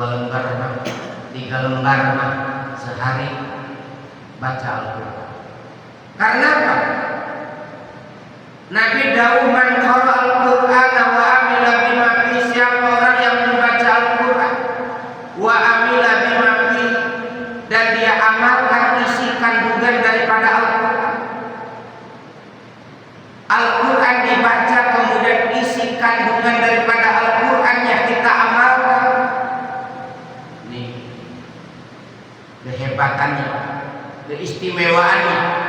lembar mah, 3 lembar mah sehari baca Al-Quran. Karena apa? Nabi dawuh man qara al-Qur'an wa amila bima fi, siapa orang yang membaca Al-Quran wa amila bima fi, dan dia amalkan isi kandungan daripada Al-Quran. Al-Quran dibaca kemudian isi kandungan daripada Al-Quran yang kita amalkan. Nih kehebatannya, keistimewaannya.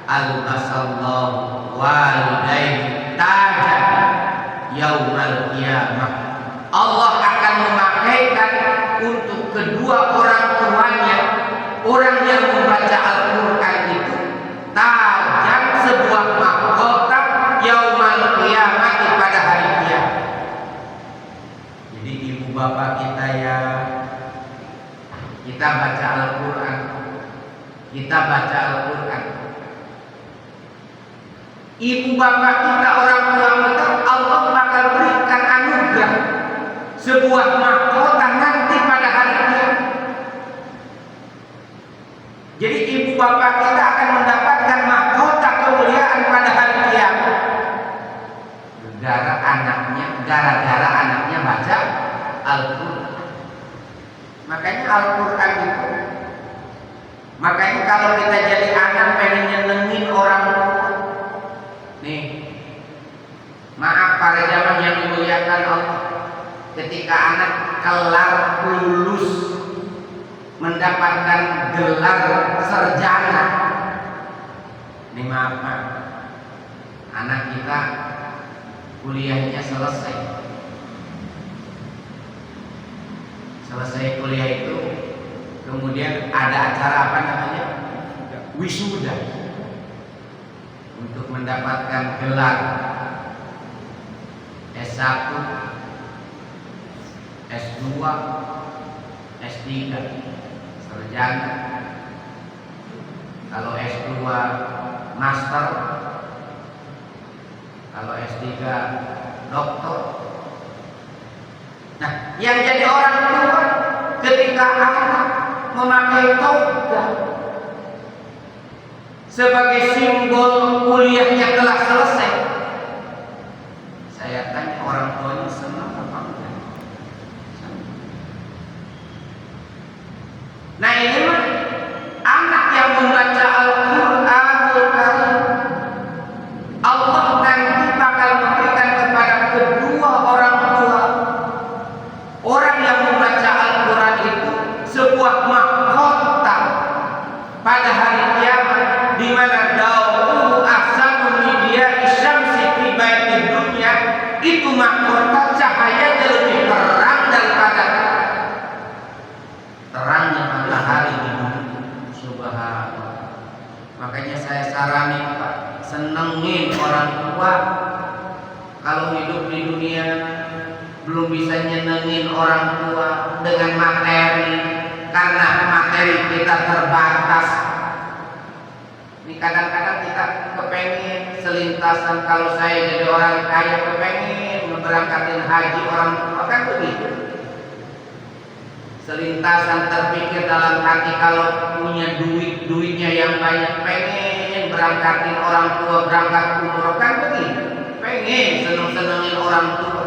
Al-basallahu walidayhi tajan yaumal qiyamah. Allah akan memakaikan untuk kedua orang tuanya orang yang membaca Al-Quran itu tajan, sebuah mahkota yaumal qiyamah, pada hari kiamat. Jadi ibu bapak kita ya, kita baca Al-Quran, kita baca Al-Quran. Ibu bapak kita, orang tua kita, Allah bakal berikan anugerah, sebuah mahkota nanti pada hari kiamat. Jadi ibu bapak kita akan mendapatkan mahkota kemuliaan pada hari kiamat. Gara-gara anaknya baca Al-Quran. Makanya Al-Quran itu, makanya kalau kita jadi anak pengen nyenengin orang tua, nih, maaf para jamaah yang dimuliakan Allah, ketika anak kelar lulus mendapatkan gelar sarjana, nih maaf, anak kita kuliahnya selesai kuliah itu, kemudian ada acara apa namanya, wisuda, untuk mendapatkan gelar S1, S2, S3, sarjana. Kalau S2 master, kalau S3 doktor. Nah, yang jadi orang tua ketika anak memakai toga sebagai simbol kuliahnya telah selesai, saya tanya orang tuanya senang apa enggak? Nah, ini mah anak yang membaca Al-Qur'anul Karim, Allah nanti bakal memberikan kepada kedua orang tua orang yang membaca Al-Quran itu sebuah mahkota pada hari kiamat, di mana dau'u ahsanu media isyamsi fi baitid dunya, itu mahkota cahayanya lebih terang daripada terangnya matahari di dunia. Subhanallah. Makanya saya saranin Pak, senengin orang tua. Kalau hidup di dunia belum bisa nyenengin orang tua dengan materi, karena materi kita terbatas. Ini kadang-kadang kita kepengen selintasan, kalau saya jadi orang kaya kepengen memberangkatin haji orang tua, kan begitu. Selintasan terpikir dalam hati, kalau punya duitnya yang banyak, pengen berangkatin orang tua berangkat umroh, kan begitu. Pengen seneng-senengin orang tua.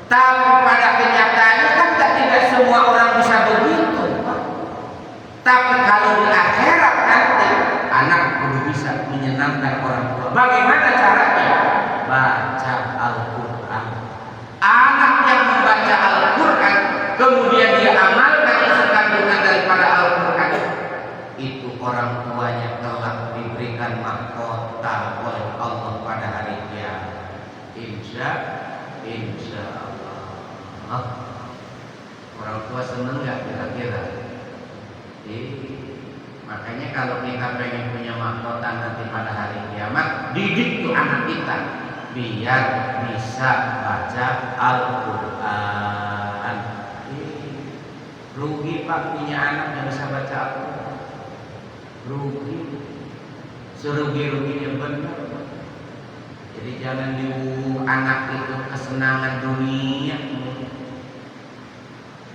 Tapi pada kenyataannya kan tidak semua orang bisa begitu. Tapi kalau di akhirat nanti anak perlu bisa menyenangkan orang tua. Bagaimana caranya? Baca Al-Quran. Anak yang membaca Al-Quran kemudian dia amalkan isi kandungan daripada Al-Quran, itu orang tuanya telah diberikan mahkota oleh Allah pada hari kiamat. Insya Allah. Orang tua seneng nggak kira-kira? Makanya kalau kita pengen punya mahkota nanti pada hari kiamat, didik tuh anak kita biar bisa baca Al-Quran. Rugi Pak punya anak yang bisa baca Al-Quran. Rugi, serugi-ruginya benar. Jadi jangan dibuang anak itu kesenangan dunia.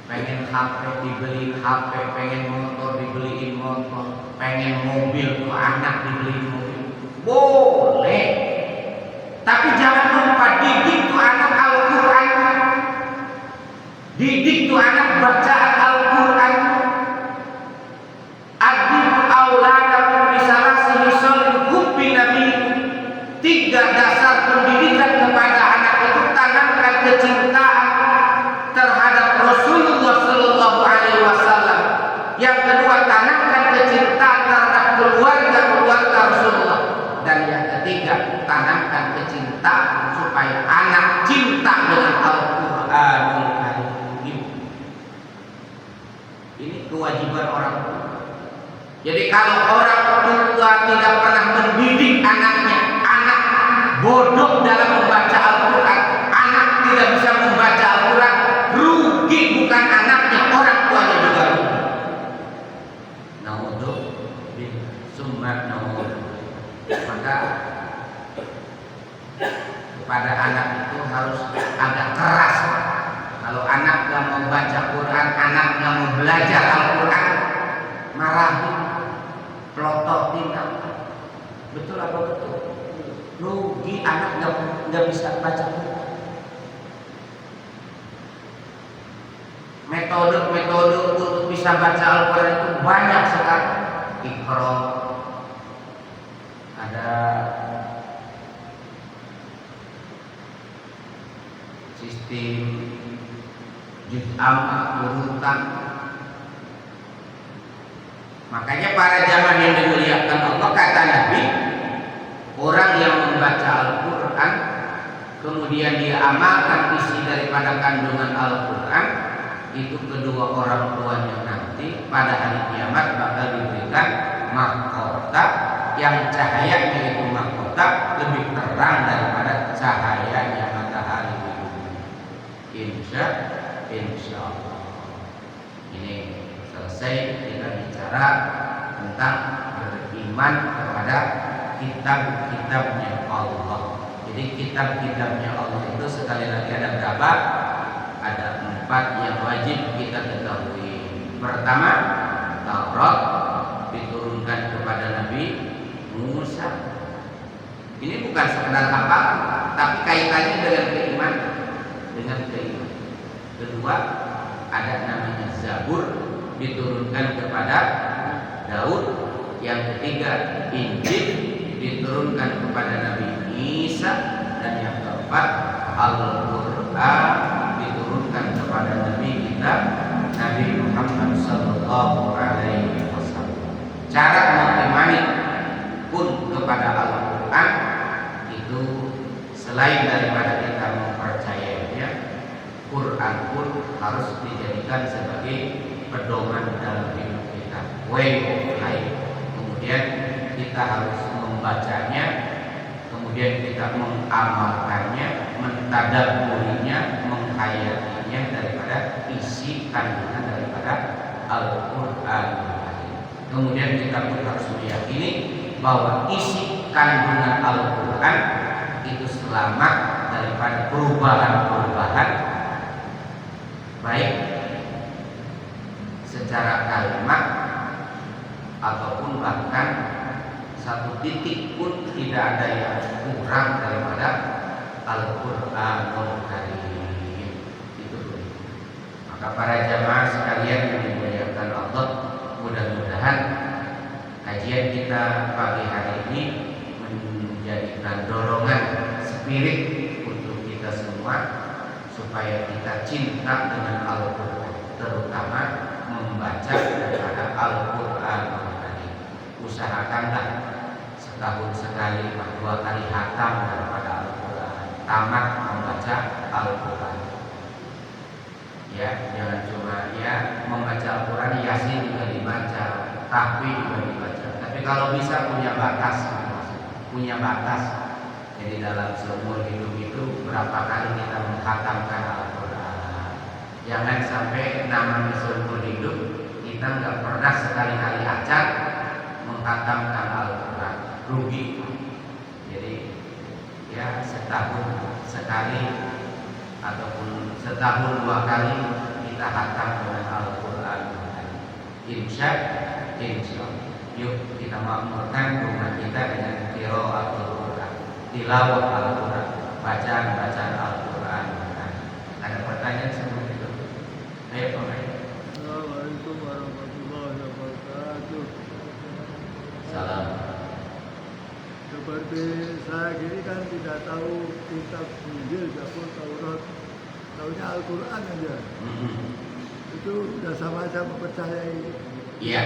pengen HP dibeliin HP, pengen motor dibeliin motor, pengen mobil ke anak dibeliin mobil, boleh. Tapi jangan lupa didik tuh anak Al-Quran, didik tuh anak bacaan Al-Quran. Adibu auladakum bisalasi misalin hubbi nabi. 3 dasar pendidikan kepada anak itu: tanamkan kecintaan terhadap Rasulullah Sallallahu Alaihi Wasallam. Yang kedua, tanamkan kecintaan terhadap keluarga Rasulullah. Dan yang ketiga, tanamkan kecintaan supaya anak cinta dengan Al-Quranul Karim. Ini kewajiban orang tua. Jadi kalau orang tua tidak pernah mendidik anaknya, anak bodoh dalam membaca Al-Quran, anak tidak bisa membaca Al-Quran, rugi bukan anaknya, orang tuanya juga rugi. Naudzubillah, summa naudzubillah. Maka kepada anak itu harus agak keras. Kalau anak gak mau baca Quran, anak gak mau belajar Al-Quran, marahin, pelototin, betul apa betul? Rugi anak nggak bisa baca Quran. Metode untuk bisa baca Al-Quran itu banyak sekali. Iqra, ada sistem juz amma, urutan. Makanya para jamaah yang dimuliakan Allah, kata Nabi, orang yang membaca Al-Quran kemudian dia amalkan isi daripada kandungan Al-Quran, itu kedua orang tuanya nanti pada hari kiamat bakal diberikan mahkota yang cahayanya itu mahkota lebih terang daripada cahayanya matahari di bumi. Insya Allah. Ini selesai kita bicara tentang beriman kepada kitab-kitabnya Allah. Jadi kitab-kitabnya Allah itu sekali lagi ada berapa? Ada 4 yang wajib kita ketahui. Pertama, Taurat diturunkan kepada Nabi Musa. Ini bukan sekedar hafalan, tapi kaitannya dengan keimanan, Kedua, ada namanya Zabur diturunkan kepada Daud. Yang ketiga, Injil diturunkan kepada Nabi Isa. Dan yang keempat, Al-Quran diturunkan kepada Nabi kita Nabi Muhammad Sallallahu Alaihi Wasallam. Cara mengimani pun kepada Al-Quran itu selain daripada kita mempercayainya, Quran pun harus dijadikan sebagai pedoman dalam hidup kita, way of life. Kemudian kita harus membacanya, kemudian kita mengamalkannya, mentadabburinya, menghayatinya daripada isi kandungan daripada Al-Quran. Kemudian kita pun harus meyakini bahwa isi kandungan Al-Quran itu selamat daripada perubahan-perubahan, baik secara kalimat ataupun bahkan satu titik pun tidak ada yang kurang daripada Al-Quranul Karim. Itu dulu. Maka para jamaah sekalian yang dimuliakan Allah, mudah-mudahan kajian kita pagi hari ini menjadikan dorongan spirit untuk kita semua supaya kita cinta dengan Al-Quran, terutama membaca daripada Al-Quran. Usahakanlah setahun sekali, 2 kali hatam daripada Al-Quran, tamat membaca Al-Quran. Ya, jangan cuma ya membaca Al-Quran, Yasin juga dibaca, Tahfi juga dibaca. Tapi kalau bisa punya batas. Jadi dalam seumur hidup itu berapa kali kita menghatamkan Al-Quran. Jangan sampai namanya seumur hidup kita nggak pernah sekali-kali acak menghatamkan Al-Quran, rugi. Jadi setahun sekali ataupun setahun 2 kali kita khatam dengan Al-Quran. Insya Allah. Yuk kita makmurkan rumah kita dengan qiraatul Quran, tilawah Al-Quran, bacaan Al-Quran. Ada pertanyaan sebelum itu? Ayo Pak. Assalamualaikum warahmatullahi wabarakatuh. Salam. Seperti saya gini kan tidak tahu kitab Injil, Zabur, Taurat, tahunya Al-Quran aja. Itu sudah sama-sama percayai. Iya.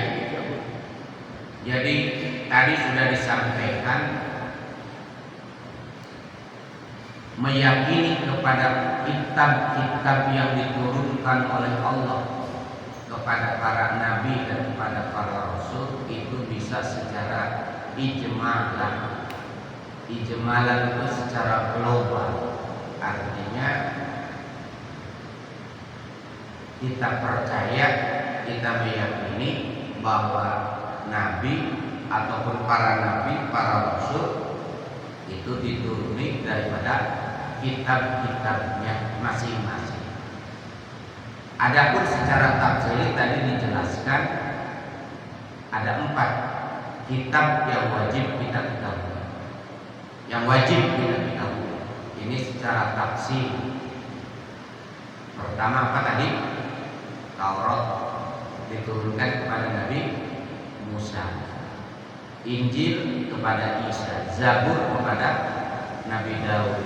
Jadi tadi sudah disampaikan, meyakini kepada kitab-kitab yang diturunkan oleh Allah kepada para nabi dan kepada para rasul itu bisa secara ijmalan. Ijmalan itu secara global, artinya kita percaya, kita meyakini bahwa nabi ataupun para nabi, para rasul itu dituruni daripada kitab-kitabnya masing-masing. Adapun secara tafsir tadi dijelaskan ada 4 kitab yang wajib kita ketahui. Yang wajib kita ketahui. Ini secara tafsir. Pertama apa tadi? Taurat diturunkan kepada Nabi Musa, Injil kepada Isa, Zabur kepada Nabi Daud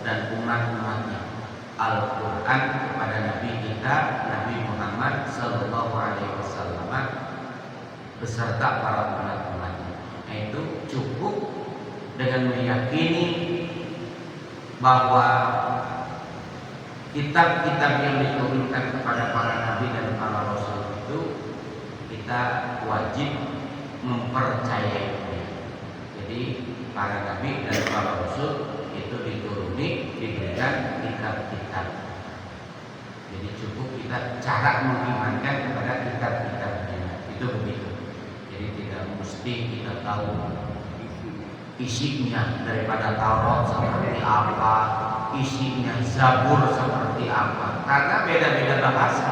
dan umat-umatnya, Al-Quran kepada Nabi kita Nabi Muhammad Sallallahu Alaihi Wasallam beserta para umat-umatnya. Itu cukup dengan meyakini bahwa kitab-kitab yang diturunkan kepada para nabi dan para rasul itu kita wajib mempercayainya. Jadi para nabi dan para rasul itu dituruni, diberikan kitab-kitab. Jadi cukup kita cara mengimankan kepada kitab-kitabnya. Itu begitu. Jadi tidak mesti kita tahu isinya daripada Taurat seperti apa, isinya Zabur seperti apa, karena beda-beda bahasa.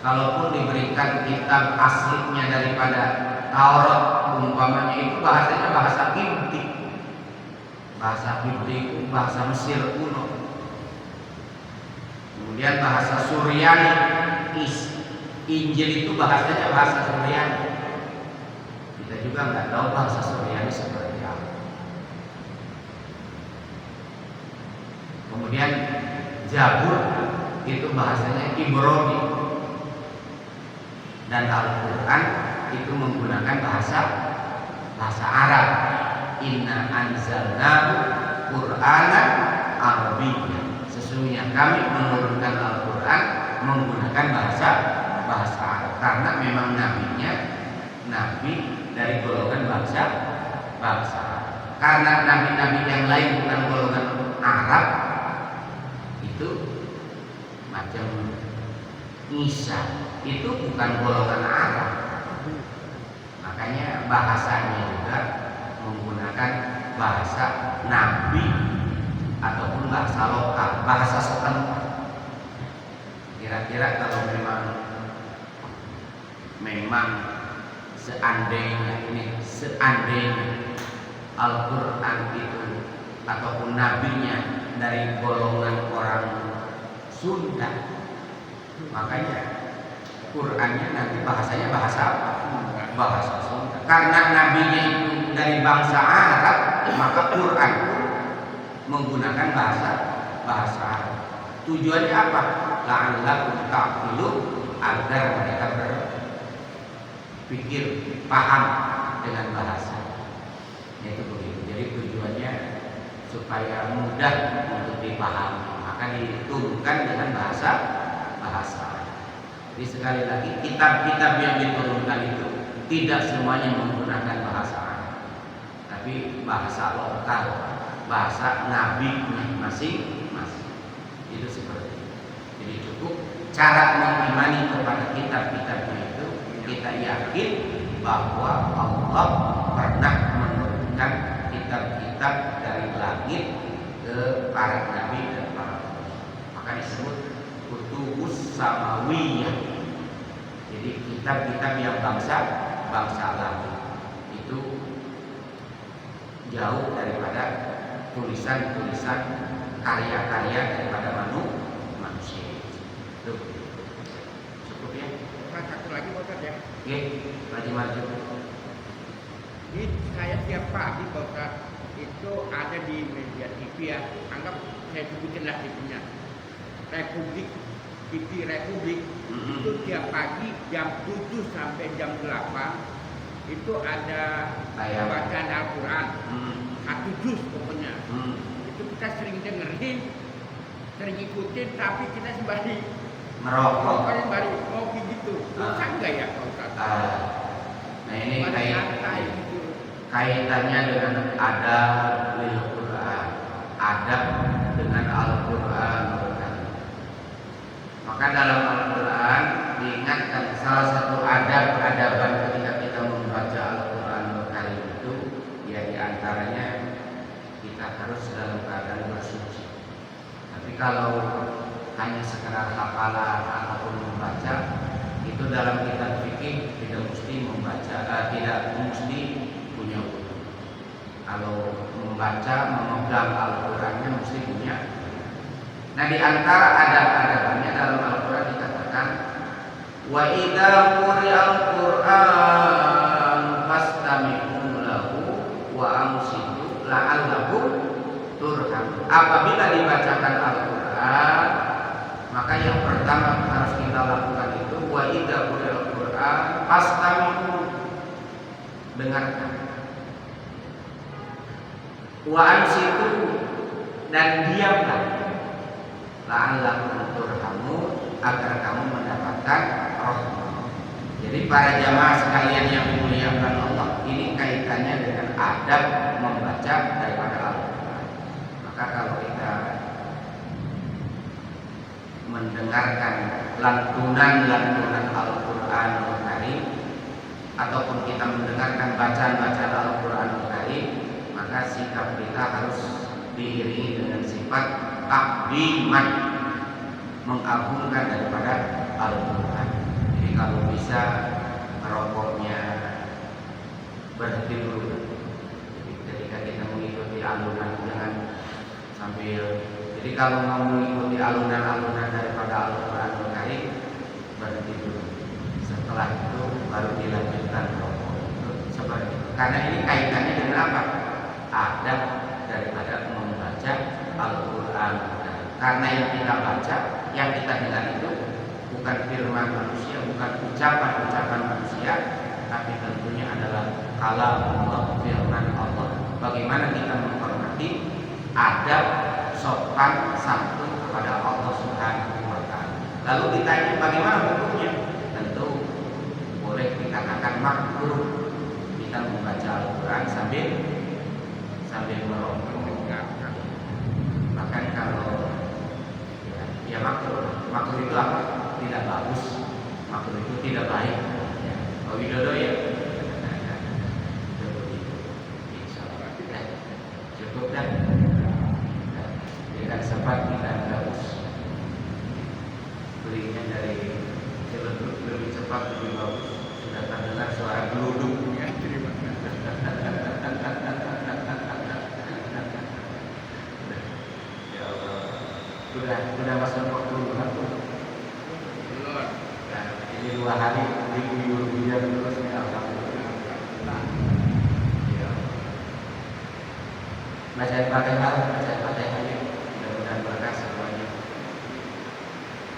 Kalaupun diberikan kitab aslinya daripada Taurat umpamanya itu bahasanya bahasa Kipti. Bahasa Kipti itu bahasa Mesir kuno. Kemudian bahasa Suryani, Injil itu bahasanya bahasa Suryani. Kita juga nggak tahu bahasa Suryani seperti apa. Kemudian Zabur itu bahasanya Ibrani. Dan Al-Quran itu menggunakan bahasa Arab. Inna anzalnahu Qur'anan Arabiyyan. Sesungguhnya kami menurunkan Al-Quran menggunakan bahasa Arab, karena memang nabinya nabi dari golongan bangsa Arab. Karena nabi-nabi yang lain bukan golongan Arab, itu macam Isa itu bukan golongan Arab, makanya bahasanya juga menggunakan bahasa nabi ataupun bahasa lokal, bahasa setempat. Kira-kira kalau memang seandainya Al-Quran itu ataupun nabinya dari golongan orang Sunda, makanya Qurannya nanti bahasanya bahasa apa? Bahasa Sunda. Karena nabinya itu dari bangsa Arab, maka Quran menggunakan bahasa Arab. Tujuannya apa? La'allakum ta'qilun, agar mereka berpikir, paham dengan bahasa. Itu begitu. Jadi tujuannya supaya mudah untuk dipahami, maka diturunkan dengan bahasa. Jadi sekali lagi, kitab-kitab yang diturunkan itu tidak semuanya menggunakan bahasa Arab, tapi bahasa lokal, bahasa nabi masing-masing. Itu seperti itu. Jadi cukup cara mengimani kepada kitab-kitabnya itu, kita yakin bahwa Allah pernah menurunkan kitab-kitab dari langit ke para nabi dan para rasul. Maka disebut kutubus samawiyah. Jadi kitab-kitab yang bangsa langit itu jauh daripada tulisan-tulisan karya-karya daripada manusia. Tuh. Cukup ya? Satu lagi Bapak ya. Oke, maju. Ini saya tiap pagi Bapak itu ada di media TV ya. Anggap saya sebutinlah TV-nya. Republik TV Republik itu tiap pagi jam 7 sampai jam 8 itu ada bacaan Al-Quran. Satu juz pokoknya. Itu kita sering dengerin, sering ikutin, tapi kita sembari merokok. Sembari ngopi gitu. Dosa enggak ya Pak Ustaz? Nah ini gitu. kaitannya dengan adab lil Quran, adab dengan Al-Quran. Maka dalam Al-Quran diingatkan salah satu adab-adaban ketika kita membaca Al-Quran Karim itu, ya diantaranya kita harus dalam keadaan bersuci. Tapi kalau hanya sekedar hafalan ataupun membaca, itu dalam kitab fikih tidak mesti membaca, tidak mesti punya wudu. Kalau membaca, memegang Al-Qurannya mesti punya. Nah di antara adab-adabannya dalam Al-Quran dikatakan wa idza quri'al Qur'an fastami'u lahu wa ansitu la'allakum turhamun. Apabila dibacakan Al-Quran, maka yang pertama harus kita lakukan itu wa idza quri'al Qur'an fastami'u, dengarkan, wa ansitu, dan diamlah, la'allakum turhamun, agar kamu mendapatkan rahmat. Jadi para jamaah sekalian yang dimuliakan Allah, ini kaitannya dengan adab membaca daripada Al-Quran. Maka kalau kita mendengarkan lantunan Al-Quran Al-Karim, ataupun kita mendengarkan bacaan-bacaan Al-Quran Al-Karim, maka sikap kita harus diiringi dengan sifat takdiman, mengagungkan daripada Al-Quran. Jadi kalau bisa merokoknya berhenti dulu. Jadi ketika kita mengikuti alunan jangan sambil. Jadi kalau mau mengikuti alunan-alunan daripada Al-Quran Al-Karim, berhenti dulu. Setelah itu baru dilanjutkan rokok. Seperti itu. Karena ini kaitannya dengan apa? Adab daripada membaca Al-Quran. Karena yang kita baca, yang kita dengar itu bukan firman manusia, bukan ucapan-ucapan manusia, tapi tentunya adalah kalam Allah, firman Allah. Bagaimana kita menghormati adab sopan santun kepada Allah Subhanahu wa Ta'ala. Lalu ditanya bagaimana hukumnya? Tentu boleh dikatakan makruh kita membaca Al-Quran sambil merokok. Bahkan kalau ya makruh itu apa? Tidak bagus, makruh itu tidak baik. Pak Widodo ya. Cukup dah. Tidak sempat kita harus belinya dari Ciledug lebih cepat, lebih bagus. Sudah terdengar suara geluduk. Ya, terima kasih. Sudah masuk waktu bukan tuh? Belum. Nah, ini 2 hari diguyur terus ya, alhamdulillah. Ya. Baca Fatihah aja. Mudah-mudahan berkah semuanya.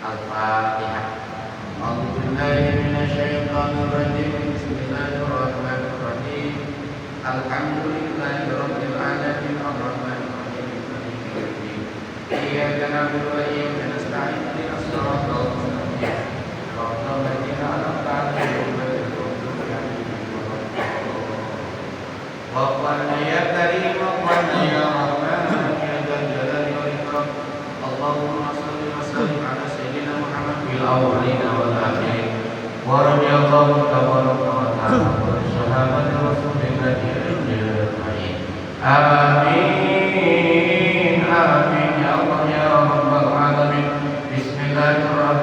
Al-Fatihah. A'udzubillahi minasyaitonir rajim. Bismillahirrahmanirrahim. Alhamdulillahirabbil alamin arrahmanir rahim. Iyyaka na'budu wa iyyaka nasta'in ihdinas siratal mustaqim siratal ladzina an'amta 'alaihim ghairil maghdubi 'alaihim waladdallin. Wa qul ya karim wa qul ya rahman ya dzal jalali wal ikram. Allahumma shalli wa sallim 'ala sayyidina Muhammad fil awwalin wal akhirin. Wa radiyallahu tabaraka wa ta'ala wa sahabati rasulillahi ajma'in. Amin. Amin ya Allah ya rabbal alamin. Bismillahirrahmanirrahim.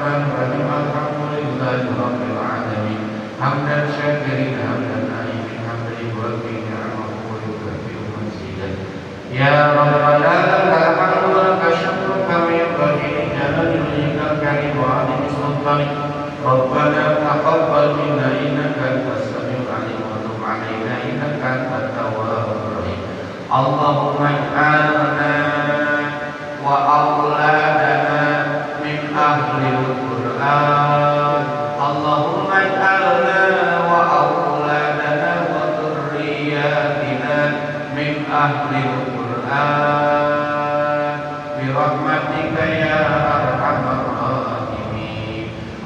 الشاكرين هب لنا من حمدك وفي نعمه ويكفر مزيدا يا ربنا لك الحمد ولك الشكر كما ينبغي لجلال وجهك الكريم وعظيم سلطانك ربنا تقبل منا انك انت السميع العليم وتب علينا انك انت التواب الرحيم اللهم اجعلنا واولادنا من اهل القران اللهم اجعلنا واولادنا وذرياتنا من اهل القران برحمتك يا ارحم الراحمين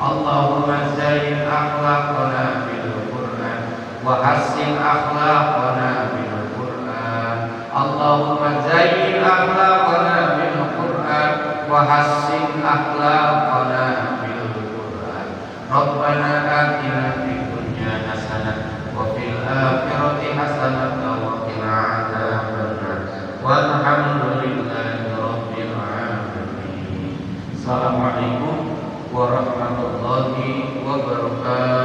اللهم زين اخلاقنا بالقران وحسن اخلاقنا بالقران اللهم زين اخلاقنا بالقران وحسن اخلاقنا بالقران ربنا آتنا في الدنيا حسنه وفي الاخره حسنه وقنا عذاب النار والحمد لله رب العالمين. Assalamualaikum warahmatullahi wabarakatuh.